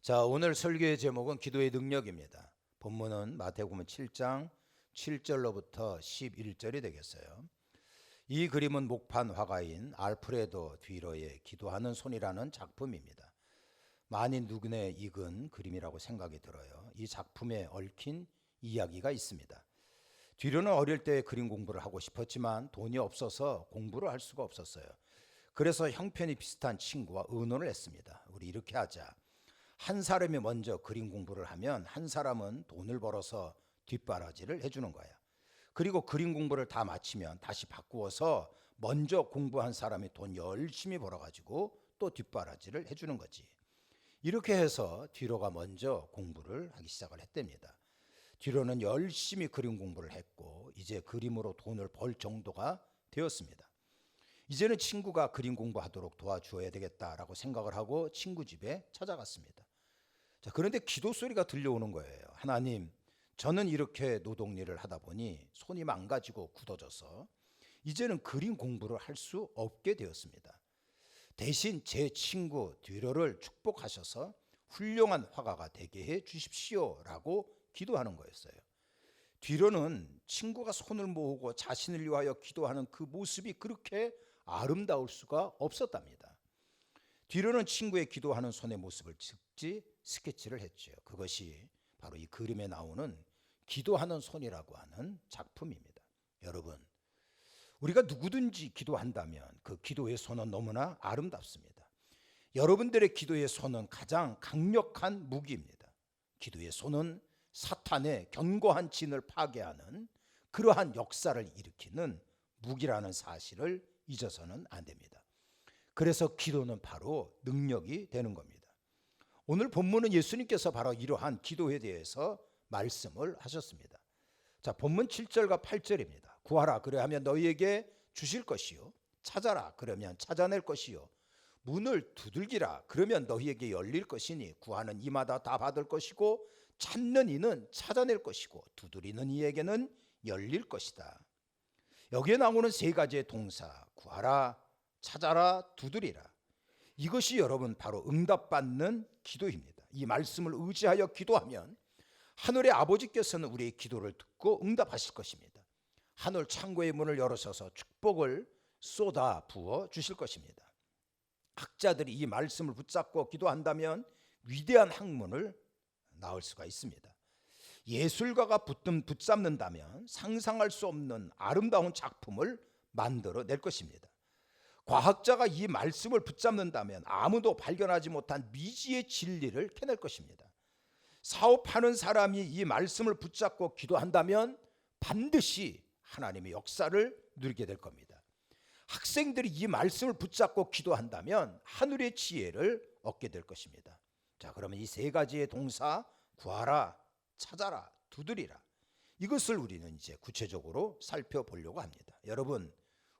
자, 오늘 설교의 제목은 기도의 능력입니다. 본문은 마태복음 7장 7절로부터 11절이 되겠어요. 이 그림은 목판 화가인 알프레도 뒤러의 기도하는 손이라는 작품입니다. 많이 눈에 익은 그림이라고 생각이 들어요. 이 작품에 얽힌 이야기가 있습니다. 뒤러는 어릴 때 그림 공부를 하고 싶었지만 돈이 없어서 공부를 할 수가 없었어요. 그래서 형편이 비슷한 친구와 의논을 했습니다. 우리 이렇게 하자. 한 사람이 먼저 그림 공부를 하면 한 사람은 돈을 벌어서 뒷바라지를 해주는 거야. 그리고 그림 공부를 다 마치면 다시 바꾸어서 먼저 공부한 사람이 돈 열심히 벌어가지고 또 뒷바라지를 해주는 거지. 이렇게 해서 뒤로가 먼저 공부를 하기 시작을 했답니다. 뒤로는 열심히 그림 공부를 했고 이제 그림으로 돈을 벌 정도가 되었습니다. 이제는 친구가 그림 공부하도록 도와주어야 되겠다라고 생각을 하고 친구 집에 찾아갔습니다. 자, 그런데 기도 소리가 들려오는 거예요. 하나님, 저는 이렇게 노동일을 하다 보니 손이 망가지고 굳어져서 이제는 그림 공부를 할 수 없게 되었습니다. 대신 제 친구 뒤로를 축복하셔서 훌륭한 화가가 되게 해 주십시오라고 기도하는 거였어요. 뒤로는 친구가 손을 모으고 자신을 위하여 기도하는 그 모습이 그렇게 아름다울 수가 없었답니다. 뒤로는 친구의 기도하는 손의 모습을 즉시 스케치를 했죠. 그것이 바로 이 그림에 나오는 기도하는 손이라고 하는 작품입니다. 여러분, 우리가 누구든지 기도한다면 그 기도의 손은 너무나 아름답습니다. 여러분들의 기도의 손은 가장 강력한 무기입니다. 기도의 손은 사탄의 견고한 진을 파괴하는 그러한 역사를 일으키는 무기라는 사실을 잊어서는 안 됩니다. 그래서 기도는 바로 능력이 되는 겁니다. 오늘 본문은 예수님께서 바로 이러한 기도에 대해서 말씀을 하셨습니다. 자, 본문 7절과 8절입니다. 구하라 그리하면 너희에게 주실 것이요, 찾아라 그러면 찾아낼 것이요, 문을 두들기라 그러면 너희에게 열릴 것이니 구하는 이마다 다 받을 것이고 찾는 이는 찾아낼 것이고 두드리는 이에게는 열릴 것이다. 여기에 나오는 세 가지의 동사, 구하라, 찾아라, 두드리라. 이것이 여러분 바로 응답받는 기도입니다. 이 말씀을 의지하여 기도하면 하늘의 아버지께서는 우리의 기도를 듣고 응답하실 것입니다. 하늘 창고의 문을 열어서서 축복을 쏟아 부어 주실 것입니다. 학자들이 이 말씀을 붙잡고 기도한다면 위대한 학문을 낳을 수가 있습니다. 예술가가 붙잡는다면 상상할 수 없는 아름다운 작품을 만들어낼 것입니다. 과학자가 이 말씀을 붙잡는다면 아무도 발견하지 못한 미지의 진리를 캐낼 것입니다. 사업하는 사람이 이 말씀을 붙잡고 기도한다면 반드시 하나님의 역사를 누리게 될 겁니다. 학생들이 이 말씀을 붙잡고 기도한다면 하늘의 지혜를 얻게 될 것입니다. 자, 그러면 이 세 가지의 동사, 구하라, 찾아라, 두드리라, 이것을 우리는 이제 구체적으로 살펴보려고 합니다. 여러분,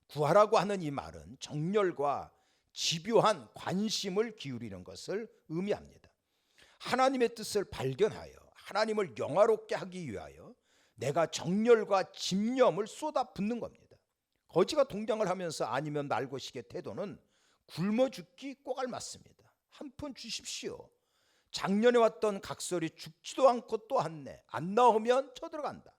구하라고 하는 이 말은 정열과 집요한 관심을 기울이는 것을 의미합니다. 하나님의 뜻을 발견하여 하나님을 영화롭게 하기 위하여 내가 정열과 집념을 쏟아붓는 겁니다. 거지가 동장을 하면서 아니면 날것이게 태도는 굶어 죽기 꼭 알맞습니다. 한 푼 주십시오. 작년에 왔던 각설이 죽지도 않고 또 왔네. 안 나오면 쳐들어간다.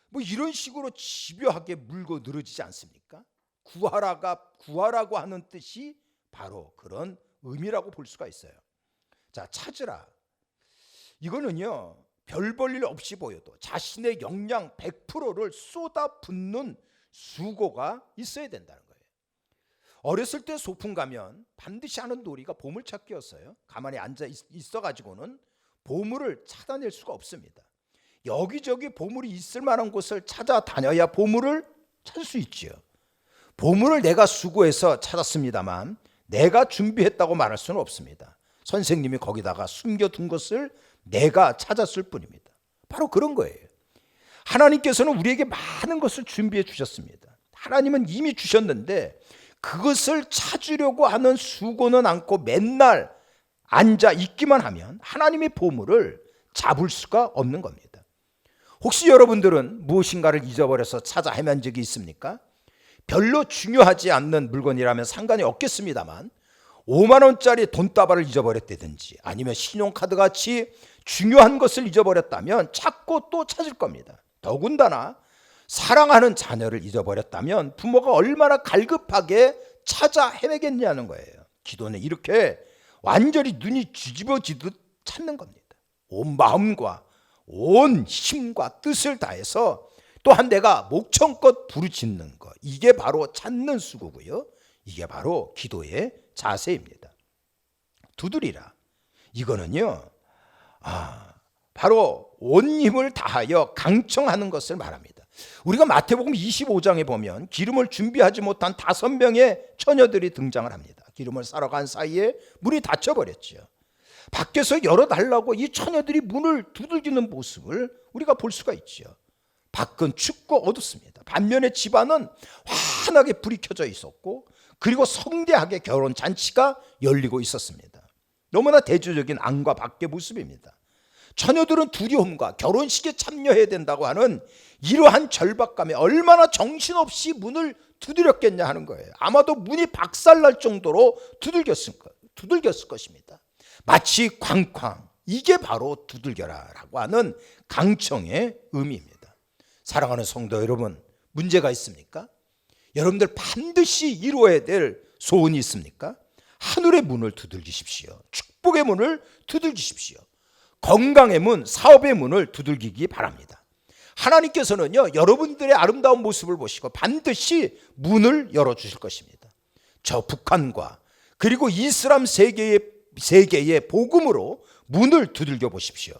뭐 이런 식으로 집요하게 물고 늘어지지 않습니까? 구하라고 하는 뜻이 바로 그런 의미라고 볼 수가 있어요. 자, 찾으라. 이거는요, 별 볼 일 없이 보여도 자신의 역량 100%를 쏟아붓는 수고가 있어야 된다는 거예요. 어렸을 때 소풍 가면 반드시 하는 놀이가 보물찾기였어요. 가만히 앉아 있어가지고는 보물을 찾아낼 수가 없습니다. 여기저기 보물이 있을 만한 곳을 찾아다녀야 보물을 찾을 수 있지요. 보물을 내가 수고해서 찾았습니다만 내가 준비했다고 말할 수는 없습니다. 선생님이 거기다가 숨겨둔 것을 내가 찾았을 뿐입니다. 바로 그런 거예요. 하나님께서는 우리에게 많은 것을 준비해 주셨습니다. 하나님은 이미 주셨는데 그것을 찾으려고 하는 수고는 않고 맨날 앉아 있기만 하면 하나님의 보물을 잡을 수가 없는 겁니다. 혹시 여러분들은 무엇인가를 잊어버려서 찾아 헤맨 적이 있습니까? 별로 중요하지 않는 물건이라면 상관이 없겠습니다만 5만 원짜리 돈다발을 잊어버렸다든지 아니면 신용카드 같이 중요한 것을 잊어버렸다면 찾고 또 찾을 겁니다. 더군다나 사랑하는 자녀를 잊어버렸다면 부모가 얼마나 갈급하게 찾아 헤매겠냐는 거예요. 기도는 이렇게 완전히 눈이 뒤집어지듯 찾는 겁니다. 온 마음과 온 힘과 뜻을 다해서 또한 내가 목청껏 부르짖는 것, 이게 바로 찾는 수고고요. 이게 바로 기도의 자세입니다. 두드리라. 이거는요, 바로 온 힘을 다하여 강청하는 것을 말합니다. 우리가 마태복음 25장에 보면 기름을 준비하지 못한 5명의 처녀들이 등장을 합니다. 기름을 사러 간 사이에 문이 닫혀버렸죠. 밖에서 열어달라고 이 처녀들이 문을 두들기는 모습을 우리가 볼 수가 있죠. 밖은 춥고 어둡습니다. 반면에 집안은 환하게 불이 켜져 있었고 그리고 성대하게 결혼 잔치가 열리고 있었습니다. 너무나 대조적인 안과 밖의 모습입니다. 처녀들은 두려움과 결혼식에 참여해야 된다고 하는 이러한 절박감에 얼마나 정신없이 문을 두드렸겠냐 하는 거예요. 아마도 문이 박살날 정도로 두들겼을 것입니다. 마치 쾅쾅, 이게 바로 두들겨라라고 하는 강청의 의미입니다. 사랑하는 성도 여러분, 문제가 있습니까? 여러분들 반드시 이루어야 될 소원이 있습니까? 하늘의 문을 두들기십시오. 축복의 문을 두들기십시오. 건강의 문, 사업의 문을 두들기기 바랍니다. 하나님께서는요, 여러분들의 아름다운 모습을 보시고 반드시 문을 열어주실 것입니다. 저 북한과 그리고 이슬람 세계의 복음으로 문을 두들겨 보십시오.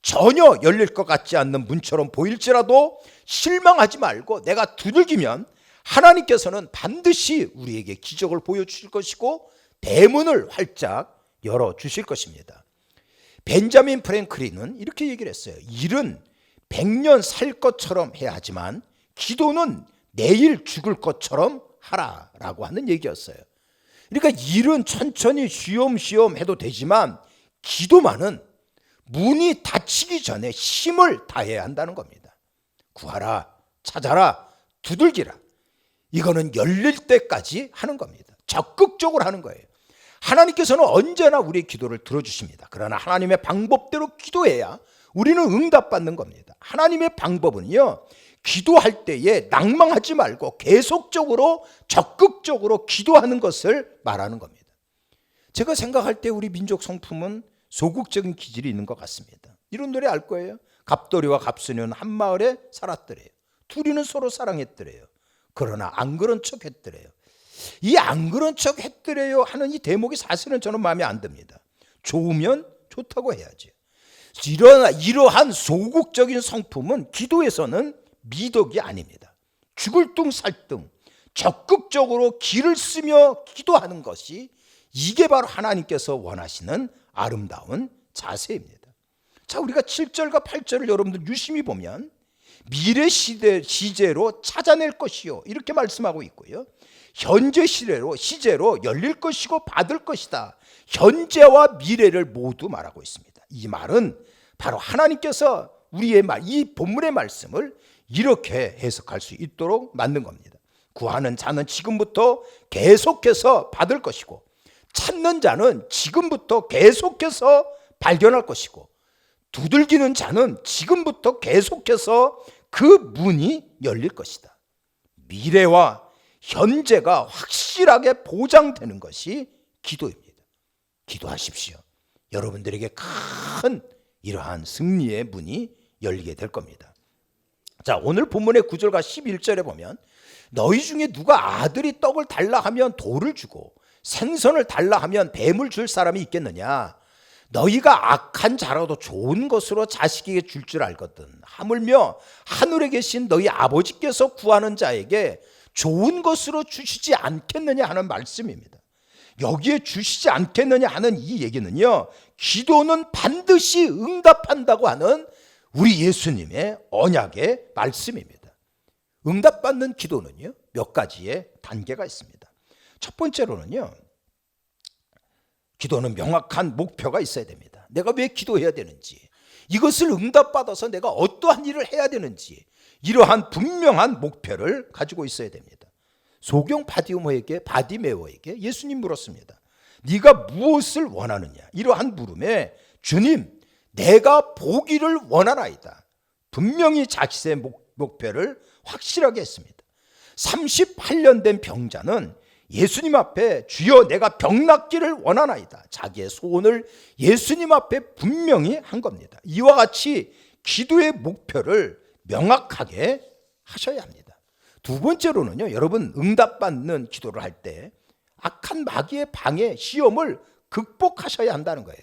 전혀 열릴 것 같지 않는 문처럼 보일지라도 실망하지 말고 내가 두들기면 하나님께서는 반드시 우리에게 기적을 보여주실 것이고 대문을 활짝 열어주실 것입니다. 벤자민 프랭클린은 이렇게 얘기를 했어요. 일은 100년 살 것처럼 해야 하지만 기도는 내일 죽을 것처럼 하라라고 하는 얘기였어요. 그러니까 일은 천천히 쉬엄쉬엄 해도 되지만 기도만은 문이 닫히기 전에 힘을 다해야 한다는 겁니다. 구하라, 찾아라, 두들기라. 이거는 열릴 때까지 하는 겁니다. 적극적으로 하는 거예요. 하나님께서는 언제나 우리의 기도를 들어주십니다. 그러나 하나님의 방법대로 기도해야 우리는 응답받는 겁니다. 하나님의 방법은요, 기도할 때에 낭망하지 말고 계속적으로 적극적으로 기도하는 것을 말하는 겁니다. 제가 생각할 때 우리 민족 성품은 소극적인 기질이 있는 것 같습니다. 이런 노래 알 거예요. 갑돌이와 갑순이는 한 마을에 살았더래요. 둘이는 서로 사랑했더래요. 그러나 안 그런 척 했더래요. 이 안 그런 척 했더래요 하는 이 대목이 사실은 저는 마음에 안 듭니다. 좋으면 좋다고 해야지. 이러한 소극적인 성품은 기도에서는 미덕이 아닙니다. 죽을 둥 살 둥 적극적으로 기를 쓰며 기도하는 것이 이게 바로 하나님께서 원하시는 아름다운 자세입니다. 자, 우리가 7절과 8절을 여러분들 유심히 보면 미래 시제로 찾아낼 것이요 이렇게 말씀하고 있고요. 현재 시제로 열릴 것이고 받을 것이다. 현재와 미래를 모두 말하고 있습니다. 이 말은 바로 하나님께서 우리의 이 본문의 말씀을 이렇게 해석할 수 있도록 만든 겁니다. 구하는 자는 지금부터 계속해서 받을 것이고 찾는 자는 지금부터 계속해서 발견할 것이고 두들기는 자는 지금부터 계속해서 그 문이 열릴 것이다. 미래와 현재가 확실하게 보장되는 것이 기도입니다. 기도하십시오. 여러분들에게 큰 이러한 승리의 문이 열리게 될 겁니다. 자, 오늘 본문의 9절과 11절에 보면 너희 중에 누가 아들이 떡을 달라 하면 돌을 주고 생선을 달라 하면 뱀을 줄 사람이 있겠느냐? 너희가 악한 자라도 좋은 것으로 자식에게 줄 줄 알거든. 하물며 하늘에 계신 너희 아버지께서 구하는 자에게 좋은 것으로 주시지 않겠느냐 하는 말씀입니다. 여기에 주시지 않겠느냐 하는 이 얘기는요, 기도는 반드시 응답한다고 하는 우리 예수님의 언약의 말씀입니다. 응답받는 기도는요, 몇 가지의 단계가 있습니다. 첫 번째로는요, 기도는 명확한 목표가 있어야 됩니다. 내가 왜 기도해야 되는지, 이것을 응답받아서 내가 어떠한 일을 해야 되는지, 이러한 분명한 목표를 가지고 있어야 됩니다. 소경 바디메오에게 예수님 물었습니다. 네가 무엇을 원하느냐? 이러한 물음에 주님, 내가 보기를 원하나이다. 분명히 자신의 목표를 확실하게 했습니다. 38년 된 병자는 예수님 앞에 주여 내가 병 낫기를 원하나이다. 자기의 소원을 예수님 앞에 분명히 한 겁니다. 이와 같이 기도의 목표를 명확하게 하셔야 합니다. 두 번째로는요, 여러분 응답받는 기도를 할 때 악한 마귀의 방해, 시험을 극복하셔야 한다는 거예요.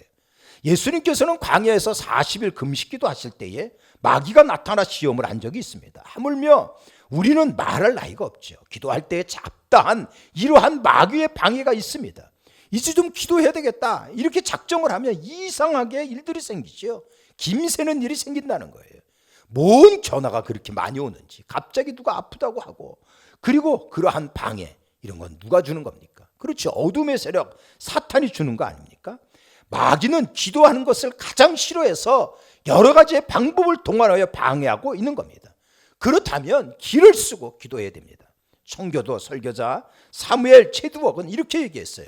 예수님께서는 광야에서 40일 금식기도 하실 때에 마귀가 나타나 시험을 한 적이 있습니다. 하물며 우리는 말할 나이가 없죠. 기도할 때 잡다한 이러한 마귀의 방해가 있습니다. 이제 좀 기도해야 되겠다 이렇게 작정을 하면 이상하게 일들이 생기죠. 김새는 일이 생긴다는 거예요. 뭔 전화가 그렇게 많이 오는지, 갑자기 누가 아프다고 하고, 그리고 그러한 방해, 이런 건 누가 주는 겁니까? 그렇죠. 어둠의 세력, 사탄이 주는 거 아닙니까? 마귀는 기도하는 것을 가장 싫어해서 여러 가지의 방법을 동원하여 방해하고 있는 겁니다. 그렇다면 길을 쓰고 기도해야 됩니다. 청교도 설교자 사무엘 체드웍은 이렇게 얘기했어요.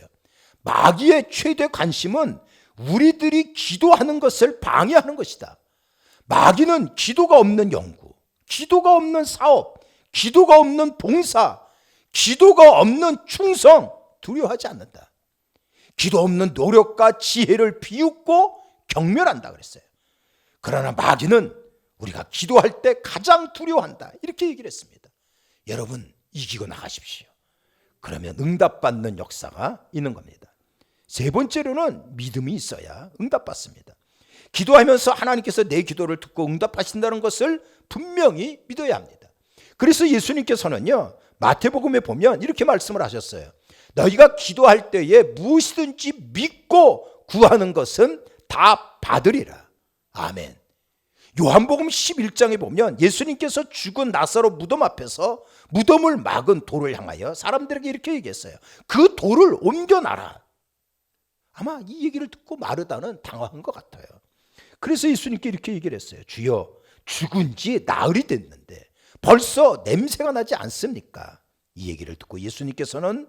마귀의 최대 관심은 우리들이 기도하는 것을 방해하는 것이다. 마귀는 기도가 없는 연구, 기도가 없는 사업, 기도가 없는 봉사, 기도가 없는 충성 두려워하지 않는다. 기도 없는 노력과 지혜를 비웃고 경멸한다 그랬어요. 그러나 마귀는 우리가 기도할 때 가장 두려워한다 이렇게 얘기를 했습니다. 여러분 이기고 나가십시오. 그러면 응답받는 역사가 있는 겁니다. 세 번째로는 믿음이 있어야 응답받습니다. 기도하면서 하나님께서 내 기도를 듣고 응답하신다는 것을 분명히 믿어야 합니다. 그래서 예수님께서는요, 마태복음에 보면 이렇게 말씀을 하셨어요. 너희가 기도할 때에 무엇이든지 믿고 구하는 것은 다 받으리라. 아멘. 요한복음 11장에 보면 예수님께서 죽은 나사로 무덤 앞에서 무덤을 막은 돌을 향하여 사람들에게 이렇게 얘기했어요. 그 돌을 옮겨놔라. 아마 이 얘기를 듣고 마르다는 당황한 것 같아요. 그래서 예수님께 이렇게 얘기를 했어요. 주여, 죽은 지 나흘이 됐는데 벌써 냄새가 나지 않습니까? 이 얘기를 듣고 예수님께서는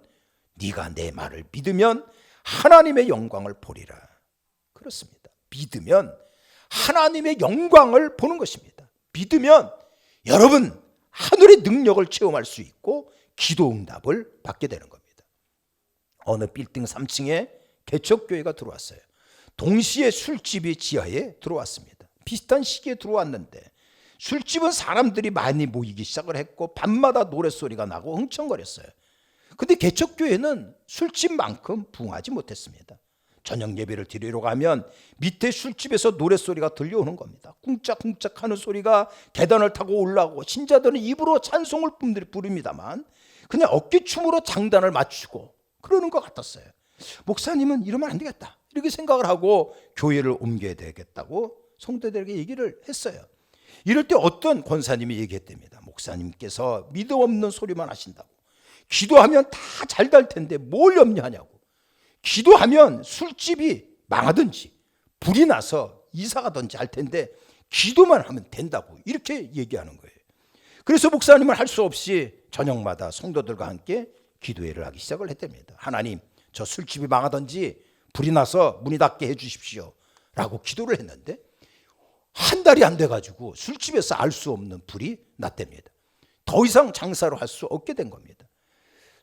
네가 내 말을 믿으면 하나님의 영광을 보리라. 그렇습니다. 믿으면 하나님의 영광을 보는 것입니다. 믿으면 여러분 하늘의 능력을 체험할 수 있고 기도 응답을 받게 되는 겁니다. 어느 빌딩 3층에 개척교회가 들어왔어요. 동시에 술집이 지하에 들어왔습니다. 비슷한 시기에 들어왔는데 술집은 사람들이 많이 모이기 시작을 했고 밤마다 노랫소리가 나고 흥청거렸어요. 근데 개척교회는 술집만큼 부흥하지 못했습니다. 저녁 예배를 드리러 가면 밑에 술집에서 노랫소리가 들려오는 겁니다. 쿵짝쿵짝 하는 소리가 계단을 타고 올라오고 신자들은 입으로 찬송을 부릅니다만 그냥 어깨춤으로 장단을 맞추고 그러는 것 같았어요. 목사님은 이러면 안 되겠다 이렇게 생각을 하고 교회를 옮겨야 되겠다고 성도들에게 얘기를 했어요. 이럴 때 어떤 권사님이 얘기했답니다. 목사님께서 믿음 없는 소리만 하신다고. 기도하면 다 잘 될 텐데 뭘 염려하냐고. 기도하면 술집이 망하든지 불이 나서 이사 가든지 할 텐데 기도만 하면 된다고 이렇게 얘기하는 거예요. 그래서 목사님은 할 수 없이 저녁마다 성도들과 함께 기도회를 하기 시작을 했답니다. 하나님, 저 술집이 망하든지 불이 나서 문이 닫게 해 주십시오 라고 기도를 했는데 한 달이 안 돼가지고 술집에서 알 수 없는 불이 났답니다. 더 이상 장사를 할 수 없게 된 겁니다.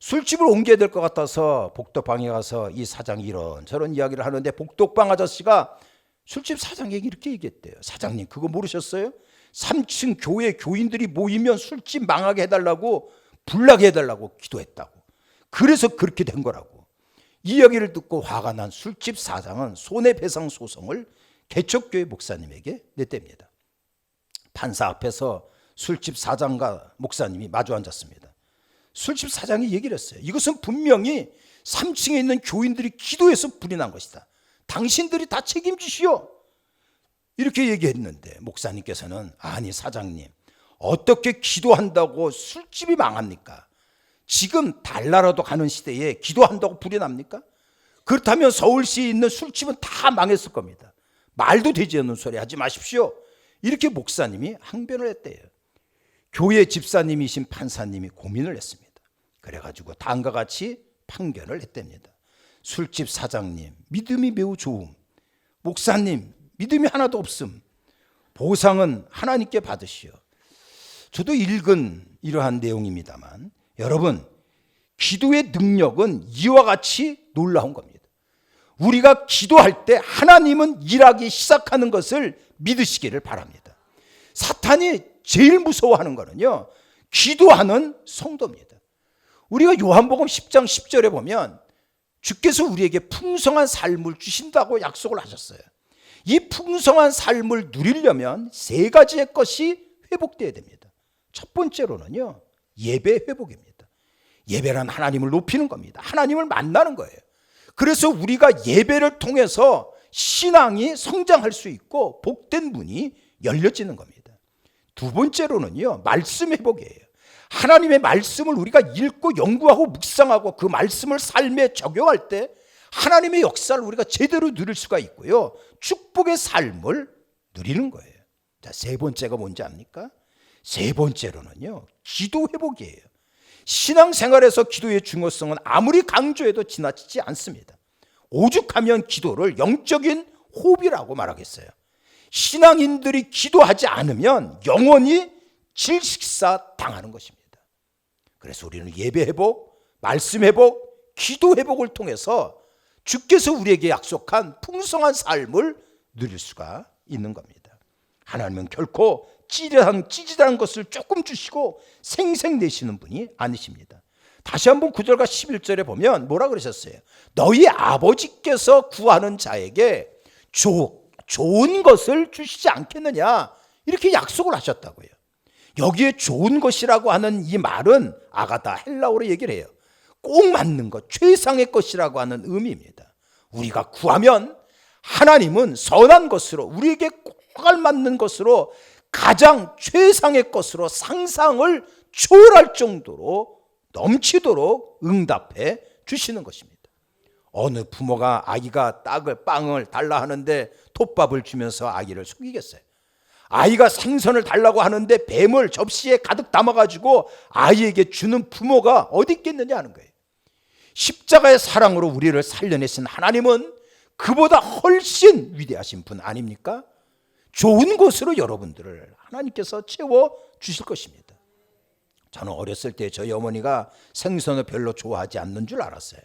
술집을 옮겨야 될 것 같아서 복덕방에 가서 이 사장이 이런저런 이야기를 하는데 복덕방 아저씨가 술집 사장에게 이렇게 얘기했대요. 사장님 그거 모르셨어요? 3층 교회 교인들이 모이면 술집 망하게 해달라고 불나게 해달라고 기도했다고. 그래서 그렇게 된 거라고. 이 이야기를 듣고 화가 난 술집 사장은 손해배상 소송을 개척교회 목사님에게 냈답니다. 판사 앞에서 술집 사장과 목사님이 마주 앉았습니다. 술집 사장이 얘기를 했어요. 이것은 분명히 3층에 있는 교인들이 기도해서 불이 난 것이다. 당신들이 다 책임지시오. 이렇게 얘기했는데 목사님께서는 아니 사장님 어떻게 기도한다고 술집이 망합니까? 지금 달나라도 가는 시대에 기도한다고 불이 납니까? 그렇다면 서울시에 있는 술집은 다 망했을 겁니다. 말도 되지 않는 소리 하지 마십시오. 이렇게 목사님이 항변을 했대요. 교회 집사님이신 판사님이 고민을 했습니다. 그래가지고 다음과 같이 판결을 했답니다. 술집 사장님 믿음이 매우 좋음, 목사님 믿음이 하나도 없음, 보상은 하나님께 받으시오. 저도 읽은 이러한 내용입니다만 여러분, 기도의 능력은 이와 같이 놀라운 겁니다. 우리가 기도할 때 하나님은 일하기 시작하는 것을 믿으시기를 바랍니다. 사탄이 제일 무서워하는 거는요, 기도하는 성도입니다. 우리가 요한복음 10장 10절에 보면 주께서 우리에게 풍성한 삶을 주신다고 약속을 하셨어요. 이 풍성한 삶을 누리려면 세 가지의 것이 회복되어야 됩니다. 첫 번째로는요, 예배 회복입니다. 예배란 하나님을 높이는 겁니다. 하나님을 만나는 거예요. 그래서 우리가 예배를 통해서 신앙이 성장할 수 있고 복된 문이 열려지는 겁니다. 두 번째로는요, 말씀 회복이에요. 하나님의 말씀을 우리가 읽고 연구하고 묵상하고 그 말씀을 삶에 적용할 때 하나님의 역사를 우리가 제대로 누릴 수가 있고요, 축복의 삶을 누리는 거예요. 자, 세 번째가 뭔지 압니까? 세 번째로는요, 기도 회복이에요. 신앙생활에서 기도의 중요성은 아무리 강조해도 지나치지 않습니다. 오죽하면 기도를 영적인 호흡이라고 말하겠어요. 신앙인들이 기도하지 않으면 영원히 질식사 당하는 것입니다. 그래서 우리는 예배 회복, 말씀 회복, 기도 회복을 통해서 주께서 우리에게 약속한 풍성한 삶을 누릴 수가 있는 겁니다. 하나님은 결코 찌릿한 것을 조금 주시고 생생 내시는 분이 아니십니다. 다시 한번 9절과 11절에 보면 뭐라 그러셨어요? 너희 아버지께서 구하는 자에게 좋은 것을 주시지 않겠느냐, 이렇게 약속을 하셨다고요. 여기에 좋은 것이라고 하는 이 말은 아가다 헬라어로 얘기를 해요. 꼭 맞는 것, 최상의 것이라고 하는 의미입니다. 우리가 구하면 하나님은 선한 것으로, 우리에게 꼭 알맞는 것으로, 가장 최상의 것으로 상상을 초월할 정도로 넘치도록 응답해 주시는 것입니다. 어느 부모가 아이가 빵을 달라 하는데 톱밥을 주면서 아이를 속이겠어요? 아이가 생선을 달라고 하는데 뱀을 접시에 가득 담아가지고 아이에게 주는 부모가 어디 있겠느냐 하는 거예요. 십자가의 사랑으로 우리를 살려내신 하나님은 그보다 훨씬 위대하신 분 아닙니까? 좋은 것으로 여러분들을 하나님께서 채워주실 것입니다. 저는 어렸을 때 저희 어머니가 생선을 별로 좋아하지 않는 줄 알았어요.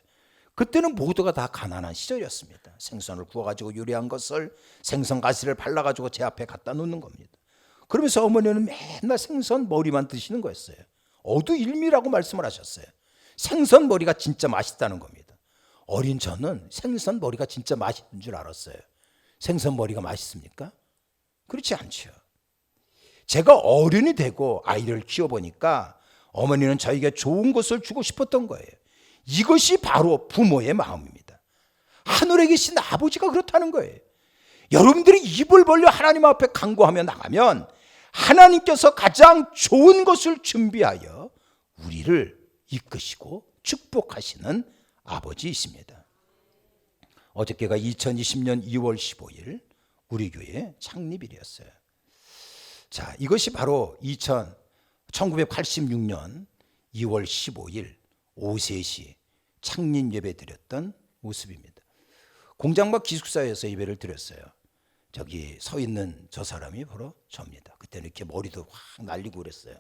그때는 모두가 다 가난한 시절이었습니다. 생선을 구워가지고 요리한 것을 생선 가시를 발라가지고 제 앞에 갖다 놓는 겁니다. 그러면서 어머니는 맨날 생선 머리만 드시는 거였어요. 어두일미라고 말씀을 하셨어요. 생선 머리가 진짜 맛있다는 겁니다. 어린 저는 생선 머리가 진짜 맛있는 줄 알았어요. 생선 머리가 맛있습니까? 그렇지 않죠. 제가 어른이 되고 아이를 키워보니까 어머니는 저에게 좋은 것을 주고 싶었던 거예요. 이것이 바로 부모의 마음입니다. 하늘에 계신 아버지가 그렇다는 거예요. 여러분들이 입을 벌려 하나님 앞에 간구하며 나가면 하나님께서 가장 좋은 것을 준비하여 우리를 이끄시고 축복하시는 아버지이십니다. 어저께가 2020년 2월 15일 우리 교회 창립일이었어요. 자, 이것이 바로 1986년 2월 15일 오후 3시 창립 예배 드렸던 모습입니다. 공장막 기숙사에서 예배를 드렸어요. 저기 서 있는 저 사람이 바로 저입니다. 그때는 이렇게 머리도 확 날리고 그랬어요.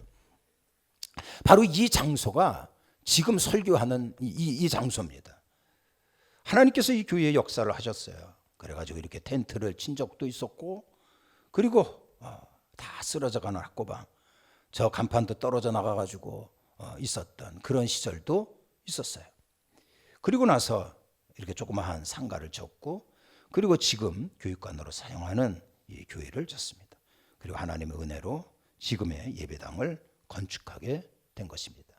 바로 이 장소가 지금 설교하는 이 장소입니다. 하나님께서 이 교회의 역사를 하셨어요. 그래가지고 이렇게 텐트를 친 적도 있었고, 그리고 다 쓰러져가는 학고방, 저 간판도 떨어져 나가가지고 있었던 그런 시절도 있었어요. 그리고 나서 이렇게 조그마한 상가를 졌고, 그리고 지금 교육관으로 사용하는 이 교회를 졌습니다. 그리고 하나님의 은혜로 지금의 예배당을 건축하게 된 것입니다.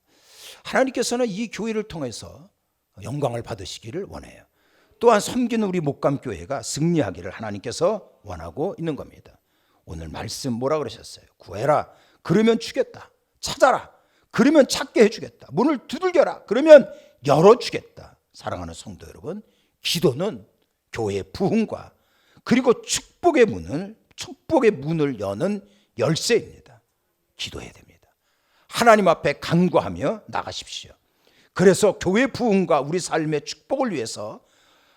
하나님께서는 이 교회를 통해서 영광을 받으시기를 원해요. 또한 섬기는 우리 목감교회가 승리하기를 하나님께서 원하고 있는 겁니다. 오늘 말씀 뭐라 그러셨어요? 구해라, 그러면 주겠다. 찾아라, 그러면 찾게 해주겠다. 문을 두들겨라, 그러면 열어주겠다. 사랑하는 성도 여러분, 기도는 교회의 부흥과 그리고 축복의 문을 여는 열쇠입니다. 기도해야 됩니다. 하나님 앞에 간구하며 나가십시오. 그래서 교회 부흥과 우리 삶의 축복을 위해서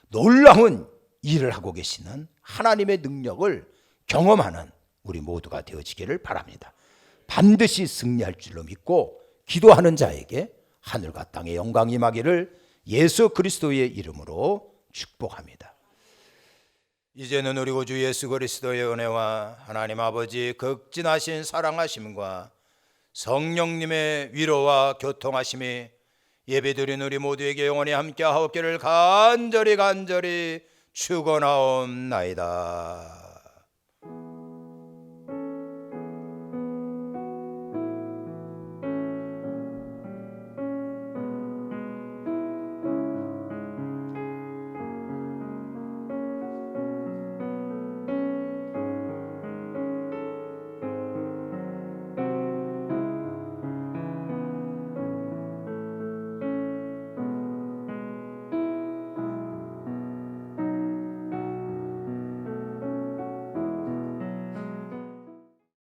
놀라운 일을 하고 계시는 하나님의 능력을 경험하는 우리 모두가 되어지기를 바랍니다. 반드시 승리할 줄로 믿고 기도하는 자에게 하늘과 땅의 영광이 임하기를 예수 그리스도의 이름으로 축복합니다. 이제는 우리 구주 예수 그리스도의 은혜와 하나님 아버지 극진하신 사랑하심과 성령님의 위로와 교통하심이 예배드린 우리 모두에게 영원히 함께하옵기를 간절히 축원하옵나이다.